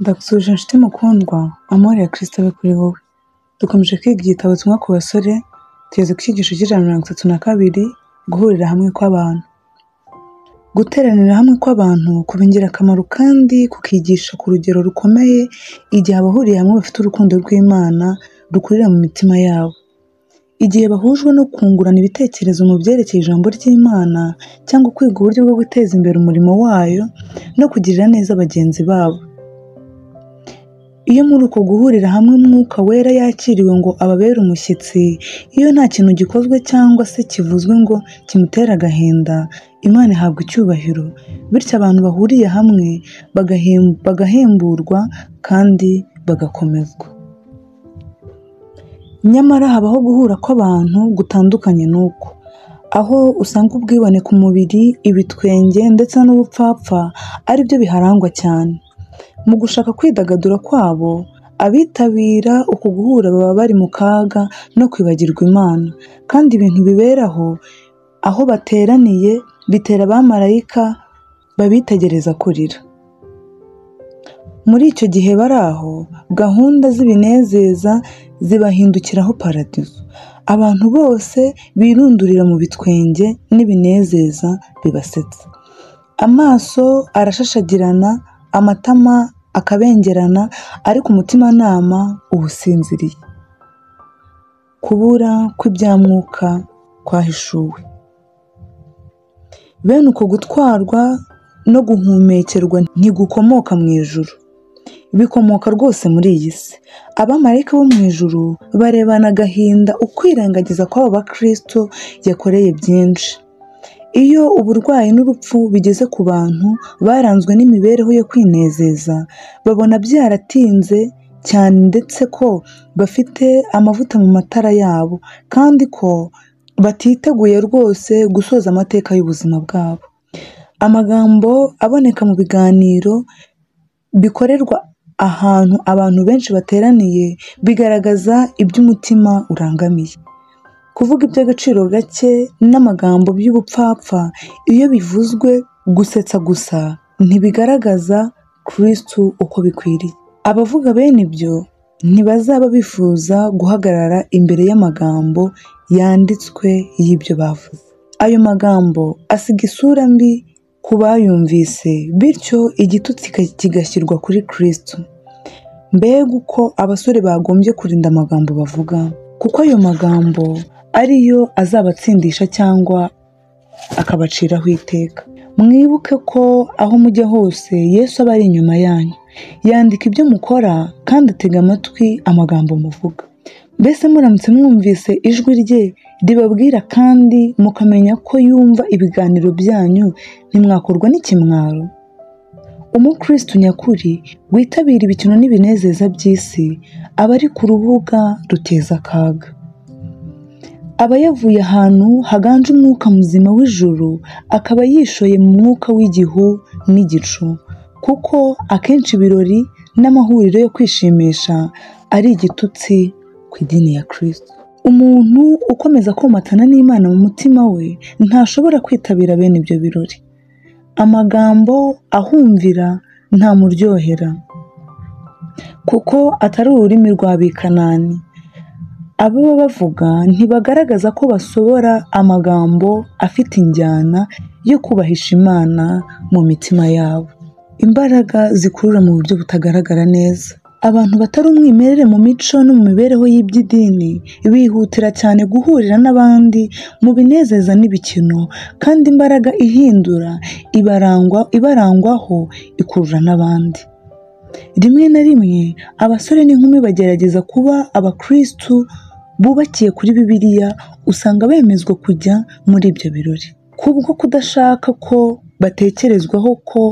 Ndagusuje nshuti mukundwa, amahoro ya Kristo abe kuri wowe. Dukomeje kwiga igitabo kimwe ku basore, tugeze ku cyigisho cy'132, guhurira hamwe kw'abantu. Guteranira hamwe kw'abantu kuba ingirakamaro kandi kukigisha ku rugero rukomeye igihe abahuriye hamwe bafite urukundo rw'Imana rukurira mu mitima yabo. Igihe bahujwe no kungurana ibitekerezo mu byerekeye ijambo ry'Imana cyangwa kwiga uburyo bwo guteza imbere umurimo wayo no kugirira neza bagenzi babo. Iyo muri uko guhurira hamwe Mwuka Wera yakiriwe ngo ababere umushyitsi, iyo nta kintu gikozwe cyangwa se kivuzwe ngo kimutere agahinda, Imana ihabwa icyubahiro, bityo abantu bahuriye hamwe bagahemburwa kandi bagakomezwa. Nyamara habaho guhura kw'abantu gutandukanye n'uko, aho usanga ubwibone ku mubiri, ibitwenge ndetse n'ubupfapfa ari byo biharangwa cyane. Mu gushaka kwidagadura kwabo, abitabira uku guhura baba bari mu kaga no kwibagirwa Imana, kandi ibintu biberaho aho bateraniye bitera abamarayika babitegereza kurira. Muri icyo gihe bari aho, gahunda z'ibinezeza zibahindukiraho paradizo. Abantu bose birundurira mu bitwenge n'ibinezeza bibasetsa. Amaso arashashagirana, amatama akabengerana, ariko umutimanama uba usinziriye. Kubura kw'ibyamwuka kwahishuwe. Bene uko gutwarwa no guhumekerwa ntigukomoka mu ijuru, bikomoka rwose muri iyi si. Abamarayika bo mu ijuru barebana agahinda ukwirengagiza kw'abo bakristo yakoreye byinshi. Iyo uburwayi n'urupfu bigeze ku bantu baranzwe n'imibereho yo kwinezeza, babona byaratinze cyane ndetse ko bafite amavuta mu matara yabo, kandi ko batiteguye rwose gusoza amateka y'ubuzima bwabo. Amagambo aboneka mu biganiro bikorerwa ahantu abantu benshi bateraniye bigaragaza iby'umutima urangamiye. Kuvuga iby'agaciro gake n'amagambo by'ubupfapfa iyo bivuzwe gusetsa gusa ntibigaragaza Kristo uko bikwiriye. Abavuga bene ibyo ntibazaba bifuza guhagarara imbere y'amagambo yanditswe y'ibyo bavuze. Ayo magambo asiga isura mbi ku bayumvise, bityo igitutsi kigashyirwa kuri Kristo. Mbega uko abasore bagombye kurinda amagambo bavuga, kuko ayo magambo ariyo azabatsindisha cyangwa akabaciraho iteka. Mwibuke ko aho mujya hose Yesu aba ari inyuma yanyu, yandika ibyo mukora kandi atega amatwi amagambo muvuga. Mbese muramutse mwumvise ijwi rye ribabwira kandi mukamenya ko yumva ibiganiro byanyu, ntimwakorwa n'ikimwaro? Umukristo nyakuri witabira ibikino n'ibinezeza by'isi aba ari ku rubuga ruteza akaga. Aba yavuye ahantu haganje umwuka muzima w'ijuru, akaba yishoye mu mwuka w'igihu n'igicu, kuko akenshi ibirori n'amahuriro yo kwishimisha ari igitutsi ku idini ya Kristo. Umuntu ukomeza komatana n'Imana mu mutima we ntashobora kwitabira bene ibyo birori. Amagambo ahumvira ntamuryohera, kuko atari ururimi rw'Abikanani. Ababa bavuga ntibagaragaza ko basobora amagambo afite injyana yo kubahisha Imana mu mitima yabo. Imbaraga zikurura mu buryo butagaragara neza. Abantu batari umwimerere mu mico no mu mibereho y'iby'idini bihutira cyane guhurira n'abandi mu binezeza n'ibikino, kandi imbaraga ihindura ibarangwaho ikurura n'abandi. Rimwe na rimwe abasore n'inkumi bagerageza kuba abakristu bubakiye kuri Bibiliya, usanga bemezwa kujya muri ibyo birori kubwo kudashaka ko batekerezwaho ko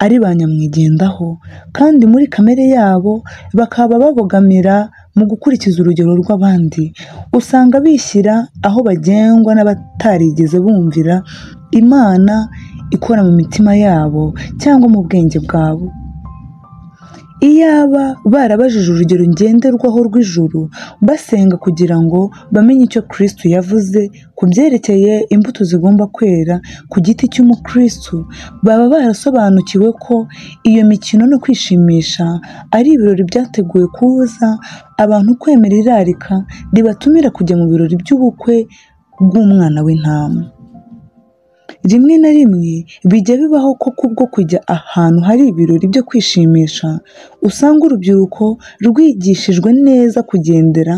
ari ba nyamwigendaho, kandi muri kamere yabo bakaba babogamira mu gukurikiza urugero rw'abandi. Usanga bishyira aho bagengwa n'abatarigeze bumvira Imana ikora mu mitima yabo cyangwa mu bwenge bwabo. iyaba barabajije urugero ngenderwaho rw'ijuru basenga kugira ngo bamenye icyo Kristo yavuze ku byerekeye imbuto zigomba kwera ku giti cy'umukristo, baba barasobanukiwe ko iyo mikino no kwishimisha ari ibirori byateguwe kubuza abantu kwemera irarika ribatumira kujya mu birori by'ubukwe bw'umwana w'intama. Rimwe na rimwe bijya bibaho ko kubwo kujya ahantu hari ibirori byo kwishimisha usanga urubyiruko rwigishijwe neza kugendera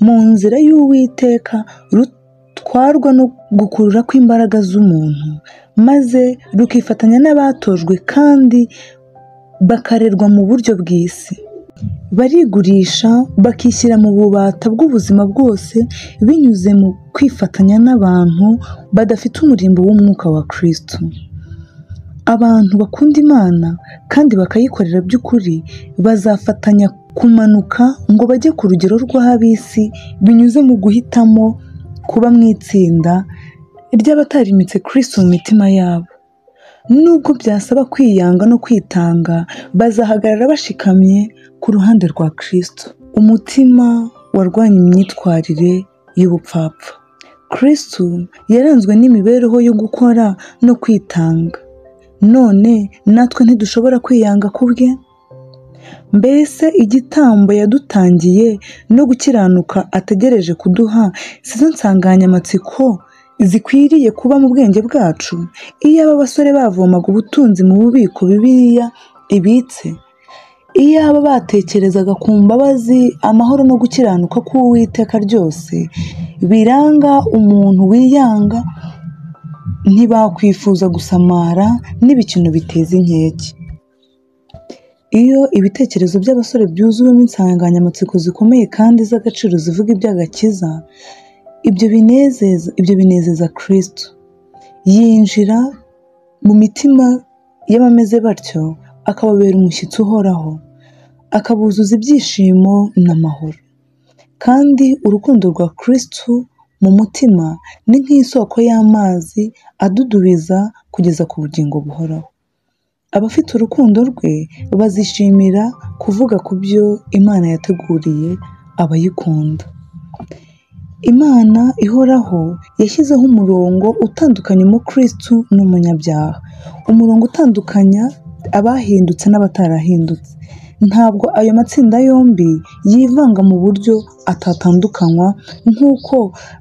mu nzira y'Uwiteka rutwarwa no gukurura kw'imbaraga z'umuntu, maze rukifatanya n'abatojwe kandi bakarerwa mu buryo bw'isi. Barigurisha bakishyira mu bubata bw'ubuzima bwose binyuze mu kwifatanya n'abantu badafite umurimbo w'umwuka wa Kristo. Abantu bakunda Imana kandi bakayikorera by'ukuri bazafatanya kumanuka ngo bajye ku rugero rw'ab'isi binyuze mu guhitamo kuba mu itsinda ry'abatarimitse Kristo mu mitima yabo. Nubwo byasaba kwiyanga no kwitanga, bazahagarara bashikamye ku ruhande rwa Kristo. Umutima warwanya imyitwarire y'ubupfapfa. Kristo yaranzwe n'imibereho yo gukora no kwitanga. None natwe ntidushobora kwiyanga ku bwe? Mbese igitambo yadutangiye no gukiranuka ategereje kuduha sizo nsanganyamatsiko zikwiriye kuba mu bwenge bwacu? Iyaba abasore bavomaga ubutunzi mu bubiko Bibiliya ibitse, iyaba batekerezaga ku mbabazi, amahoro no gukiranuka k'Uwiteka ryose biranga umuntu wiyanga, ntibakwifuza gusamara n'ibikino biteza inkeke. Iyo ibitekerezo by'abasore byuzuwemo insanganyamatsiko zikomeye kandi z'agaciro zivuga iby'agakiza, ibyo binezeza Kristo. Yinjira mu mitima y'abameze batyo akababera umushyitsi uhoraho, akabuzuza ibyishimo n'amahoro. Kandi urukundo rwa Kristo mu mutima ni nk'isoko y'amazi adudubiza kugeza ku bugingo buhoraho. Abafite urukundo rwe bazishimira kuvuga ku byo Imana yateguriye abayikunda. Imana ihoraho yashyizeho umurongo utandukanya umukristo n'umunyabyaha, umurongo utandukanya abahindutse n'abatarahindutse. Ntabwo ayo matsinda yombi yivanga mu buryo atatandukanywa nk'uko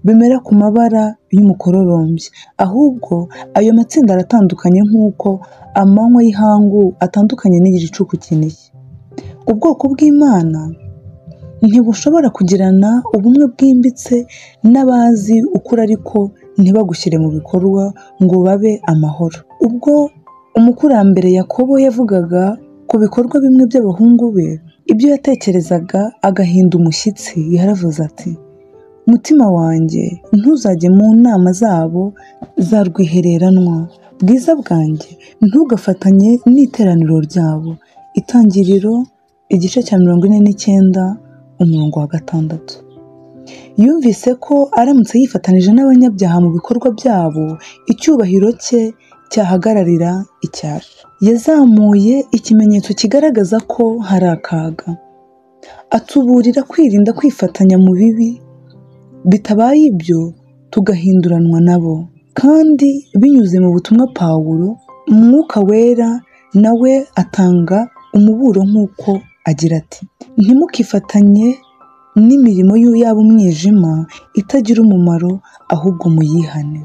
bimera ku mabara y'umukororombya, ahubwo ayo matsinda aratandukanye nk'uko amanywa y'ihangu atandukanye n'igicuku kinishye. Ubwoko bw'Imana ntibushobora kugirana ubumwe bwimbitse n'abazi ukuri ariko ntibagushyire mu bikorwa ngo babe amahoro. Ubwo umukurambere Yakobo yavugaga ku bikorwa bimwe by'abahungu be, ibyo yatekerezaga agahinda umushyitsi, yaravuze ati: mutima wanjye ntuzajye mu nama zabo za rwihereranwa, bwiza bwanjye ntugafatanye n'iteraniro ryabo. Itangiriro igice cya 49 umurongo wa 6. Yumvise ko aramutse yifatanije n'abanyabyaha mu bikorwa byabo, icyubahiro cye cyahagararira icyasha. Yazamuye ikimenyetso kigaragaza ko hari akaga. Atuburira kwirinda kwifatanya mu bibi, bitabaye ibyo tugahinduranwa nabo. Kandi binyuze mu butumwa Pawulo, Umwuka Wera nawe atanga umuburo nk'uko agira ati: ntimukifatanye n'imirimo y'umwijima itagira umumaro, ahubwo muyihane.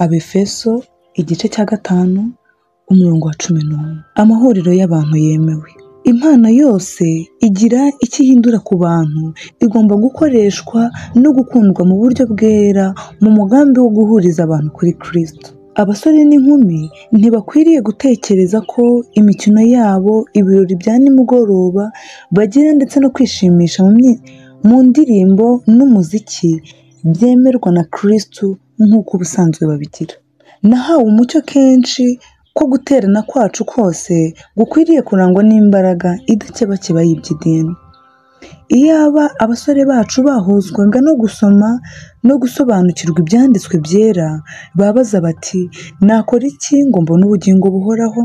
Abefeso igice cya 5 umurongo wa 11. Amahuriro y'abantu yemewe. Impano yose igira icyo ihindura ku bantu, igomba gukoreshwa no gukundwa mu buryo bwera mu mugambi wo guhuriza abantu kuri Kristo. Abasore n'inkumi ntibakwiriye gutekereza ko imikino yabo, ibirori bya nimugoroba bagira ndetse no kwishimisha mu ndirimbo n'umuziki byemerwa na Kristo nk'uko ubusanzwe babigira. Nahawe umucyo kenshi ko guterana kwacu kose gukwiriye kurangwa n'imbaraga idakebakeba y'iby'idini. Iyaba abasore bacu bahuzwaga no gusoma no gusobanukirwa ibyanditswe byera, babaza bati: nakora iki ngo mbone ubugingo buhoraho?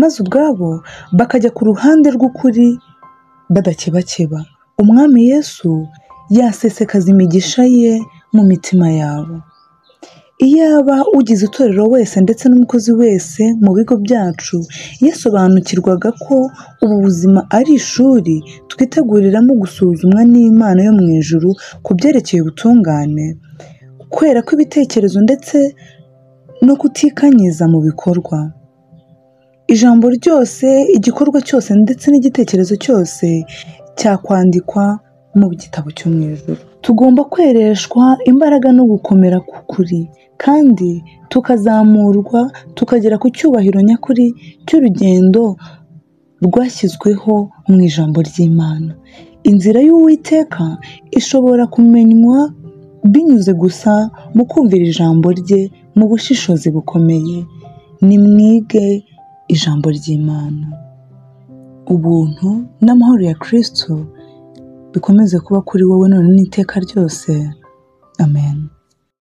maze ubwabo bakajya ku ruhande rw'ukuri badakebakeba. Umwami Yesu yasesekaza imigisha ye mu mitima yabo. Iyaba ugize itorero wese ndetse n'umukozi wese mu bigo byacu yasobanukirwaga ko ubu buzima ari ishuri twiteguriramo gusuzumwa n'Imana yo mu ijuru ku byerekeye ubutungane, kwera kw'ibitekerezo ndetse no kutikanyiza mu bikorwa. Ijambo ryose, igikorwa cyose ndetse n'igitekerezo cyose cyakwandikwa mu gitabo cyo mu ijuru. Tugomba kwereshwa imbaraga no gukomera k'ukuri, kandi tukazamurwa tukagera ku cyubahiro nyakuri cy'urugendo rwashyizweho mu ijambo ry'Imana. Inzira y'Uwiteka ishobora kumenywa binyuze gusa mu kumvira ijambo rye mu bushishozi bukomeye. Nimwige ijambo ry'Imana. Ubuntu n'amahoro ya Kristo bikomeze kuba kuri wowe none n'iteka ryose. Amen.